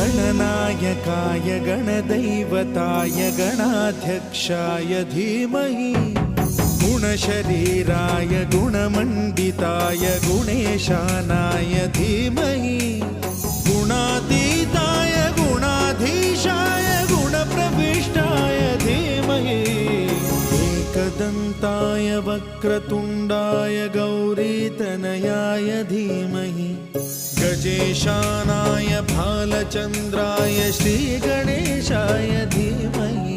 गणनायकाय गणदैवताय गणाध्यक्षाय धीमहि गुणशरीराय गुणमण्डिताय गुणेशानाय धीमहि गुणातीताय गुणाधीशाय गुणप्रविष्टाय धीमहि एकदन्ताय वक्रतुण्डाय गौरीतनयाय धीमहि गजेशानाय भालचन्द्राय श्रीगणेशाय धीमहि